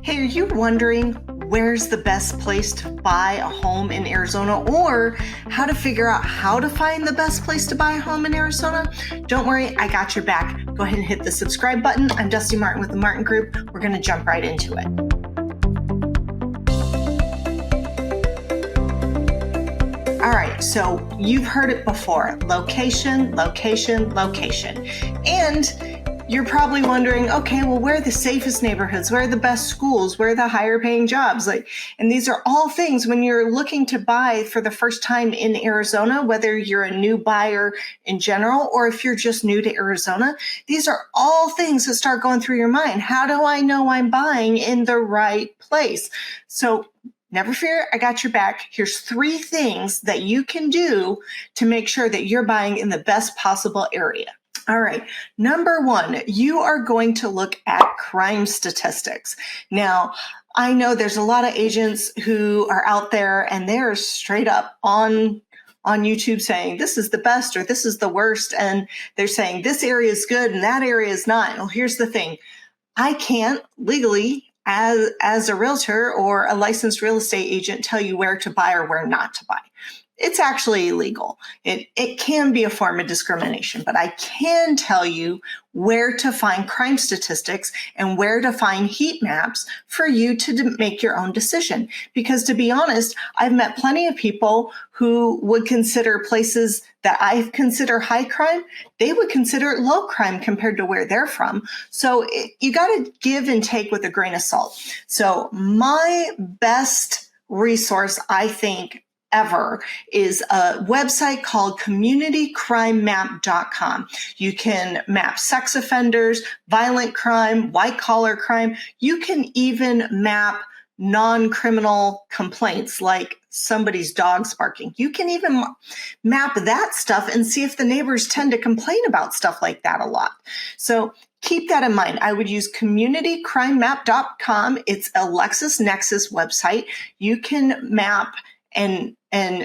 Hey, are you wondering where's the best place to buy a home in Arizona, or how to figure out how to find the best place to buy a home in Arizona? Don't worry, I got your back. Go ahead and hit the subscribe button. I'm Dusty Martin with the Martin Group. We're going to jump right into it. All right, so you've heard it before, location, location, location. And you're probably wondering, okay, well, where are the safest neighborhoods? Where are the best schools? Where are the higher paying jobs? And these are all things when you're looking to buy for the first time in Arizona, whether you're a new buyer in general, or if you're just new to Arizona, these are all things that start going through your mind. How do I know I'm buying in the right place? So never fear, I got your back. Here's 3 things that you can do to make sure that you're buying in the best possible area. All right. Number 1, you are going to look at crime statistics. Now, I know there's a lot of agents who are out there and they're straight up on YouTube saying this is the best or this is the worst. And they're saying this area is good and that area is not. Well, here's the thing. I can't legally as a realtor or a licensed real estate agent tell you where to buy or where not to buy. It's actually illegal. It can be a form of discrimination, but I can tell you where to find crime statistics and where to find heat maps for you to make your own decision. Because to be honest, I've met plenty of people who would consider places that I consider high crime, they would consider it low crime compared to where they're from. So you got to give and take with a grain of salt. So my best resource, I think, ever is a website called communitycrimemap.com. You can map sex offenders, violent crime, white collar crime. You can even map non-criminal complaints like somebody's dog's barking. You can even map that stuff and see if the neighbors tend to complain about stuff like that a lot. So keep that in mind. I would use communitycrimemap.com. It's a LexisNexis website. You can map and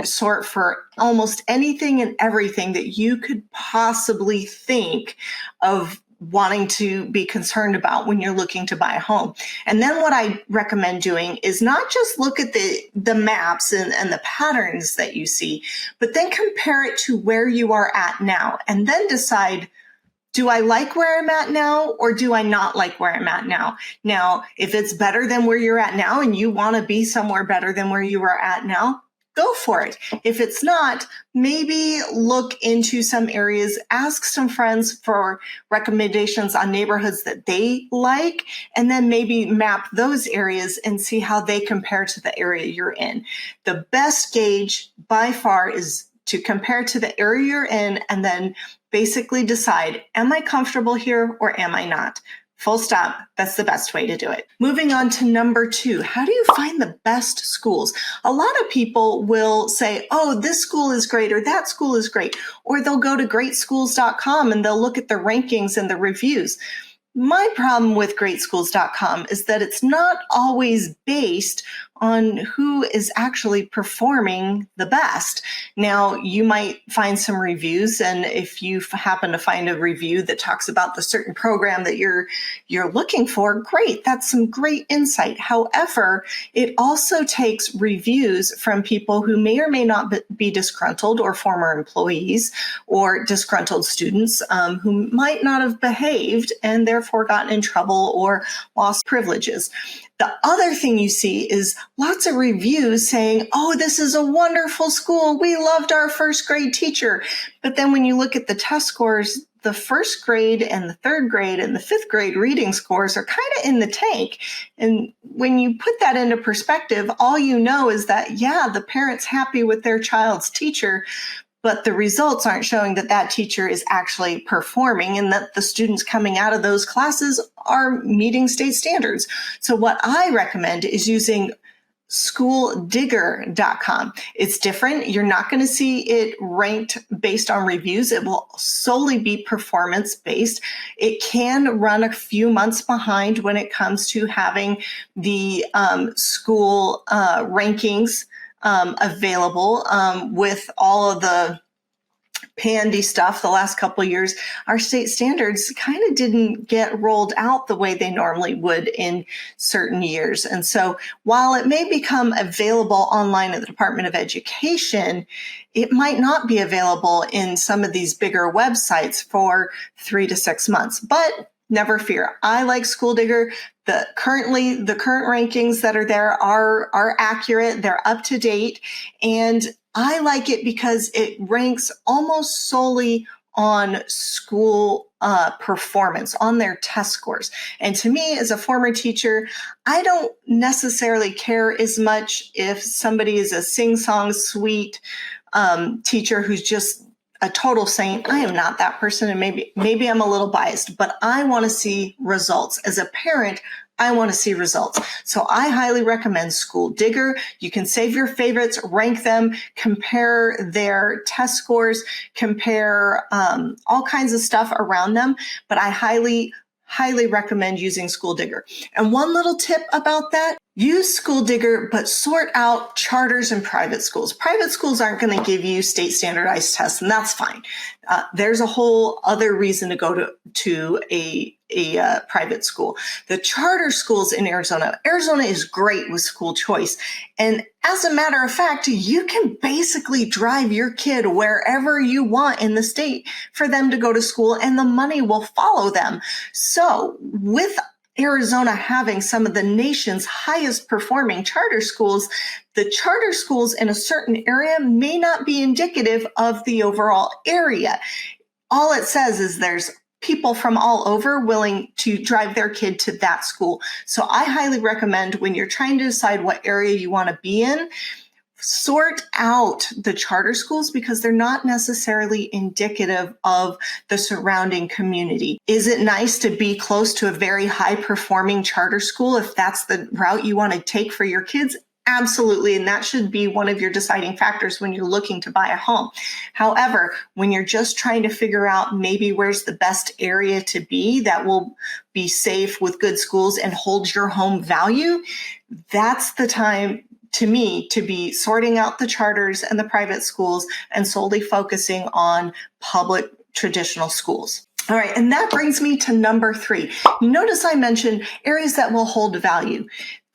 sort for almost anything and everything that you could possibly think of wanting to be concerned about when you're looking to buy a home. And then what I recommend doing is not just look at the maps and the patterns that you see, but then compare it to where you are at now and then decide, do I like where I'm at now or do I not like where I'm at now? Now, if it's better than where you're at now and you want to be somewhere better than where you are at now, go for it. If it's not, maybe look into some areas, ask some friends for recommendations on neighborhoods that they like, and then maybe map those areas and see how they compare to the area you're in. The best gauge by far is to compare to the area you're in and then basically decide, am I comfortable here or am I not? Full stop. That's the best way to do it. Moving on to number 2, how do you find the best schools? A lot of people will say, oh, this school is great or that school is great, or they'll go to greatschools.com and they'll look at the rankings and the reviews. My problem with greatschools.com is that it's not always based on who is actually performing the best. Now, you might find some reviews, and if you happen to find a review that talks about the certain program that you're looking for, great, that's some great insight. However, it also takes reviews from people who may or may not be disgruntled or former employees or disgruntled students who might not have behaved and therefore gotten in trouble or lost privileges. The other thing you see is lots of reviews saying, oh, this is a wonderful school. We loved our first grade teacher. But then when you look at the test scores, the first grade and the third grade and the fifth grade reading scores are kind of in the tank. And when you put that into perspective, all you know is that, yeah, the parent's happy with their child's teacher, but the results aren't showing that that teacher is actually performing and that the students coming out of those classes are meeting state standards. So what I recommend is using schooldigger.com. It's different. You're not going to see it ranked based on reviews. It will solely be performance based. It can run a few months behind when it comes to having the school rankings available with all of the pandy stuff the last couple of years, our state standards kind of didn't get rolled out the way they normally would in certain years. And so while it may become available online at the Department of Education, it might not be available in some of these bigger websites for 3 to 6 months. But never fear. I like School Digger. The current rankings that are there are accurate. They're up to date. And I like it because it ranks almost solely on school performance, on their test scores. And to me, as a former teacher, I don't necessarily care as much if somebody is a sing-song sweet teacher who's just a total saint. I am not that person, and maybe I'm a little biased, but I want to see results. As a parent, I want to see results. So I highly recommend School Digger. You can save your favorites, rank them, compare their test scores, compare all kinds of stuff around them. But I highly recommend using School Digger. And one little tip about that, use School Digger, but sort out charters and private schools. Private schools aren't going to give you state standardized tests, and that's fine. There's a whole other reason to go to a private school. The charter schools in Arizona is great with school choice. And as a matter of fact, you can basically drive your kid wherever you want in the state for them to go to school, and the money will follow them. So with Arizona having some of the nation's highest performing charter schools, the charter schools in a certain area may not be indicative of the overall area. All it says is there's people from all over willing to drive their kid to that school. So I highly recommend, when you're trying to decide what area you want to be in, sort out the charter schools, because they're not necessarily indicative of the surrounding community. Is it nice to be close to a very high performing charter school if that's the route you want to take for your kids? Absolutely. And that should be one of your deciding factors when you're looking to buy a home. However, when you're just trying to figure out maybe where's the best area to be that will be safe with good schools and hold your home value, that's the time to me to be sorting out the charters and the private schools and solely focusing on public traditional schools. All right, and that brings me to number 3. Notice I mentioned areas that will hold value.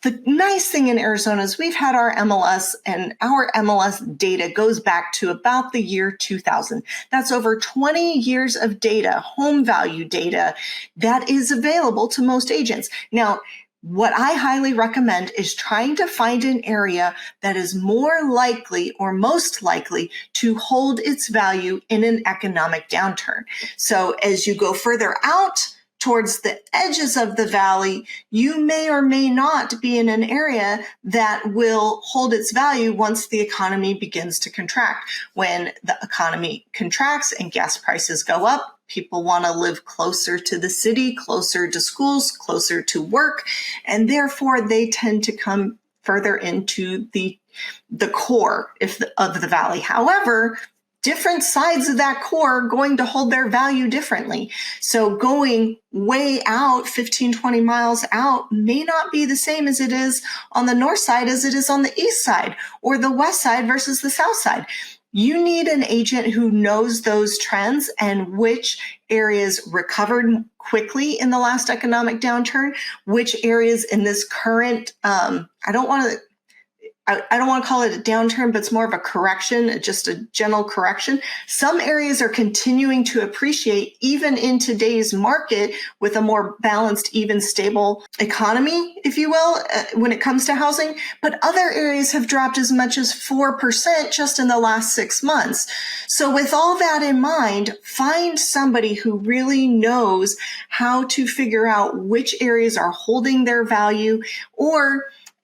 The nice thing in Arizona is we've had our MLS, and our MLS data goes back to about the year 2000. That's over 20 years of data, home value data, that is available to most agents. Now, what I highly recommend is trying to find an area that is more likely or most likely to hold its value in an economic downturn. So as you go further out towards the edges of the valley, you may or may not be in an area that will hold its value once the economy begins to contract. When the economy contracts and gas prices go up, people want to live closer to the city, closer to schools, closer to work, and therefore they tend to come further into the core of the valley. However, different sides of that core are going to hold their value differently. So going way out, 15, 20 miles out, may not be the same as it is on the north side as it is on the east side, or the west side versus the south side. You need an agent who knows those trends and which areas recovered quickly in the last economic downturn, which areas in this current, I don't want to call it a downturn, but it's more of a correction, just a general correction. Some areas are continuing to appreciate even in today's market with a more balanced, even stable economy, if you will, when it comes to housing. But other areas have dropped as much as 4% just in the last 6 months. So with all that in mind, find somebody who really knows how to figure out which areas are holding their value,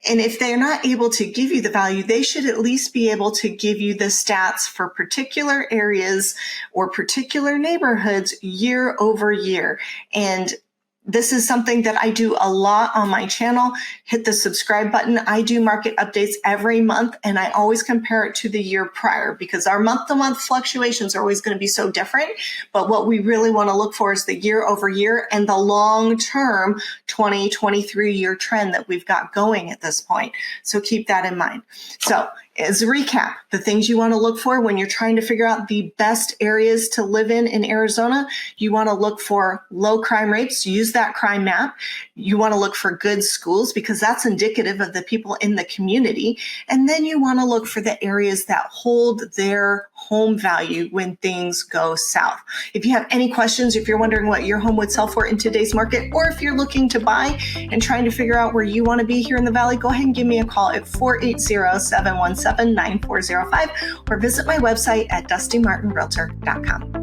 and if they're not able to give you the value, they should at least be able to give you the stats for particular areas or particular neighborhoods year over year. And this is something that I do a lot on my channel. Hit the subscribe button. I do market updates every month, and I always compare it to the year prior, because our month-to-month fluctuations are always going to be so different. But what we really want to look for is the year over year and the long-term 2023 year trend that we've got going at this point. So keep that in mind. So As a recap, the things you want to look for when you're trying to figure out the best areas to live in Arizona, you want to look for low crime rates. Use that crime map. You want to look for good schools because that's indicative of the people in the community. And then you want to look for the areas that hold their home value when things go south. If you have any questions, if you're wondering what your home would sell for in today's market, or if you're looking to buy and trying to figure out where you want to be here in the Valley, go ahead and give me a call at 480-717-9405 or visit my website at dustymartinrealtor.com.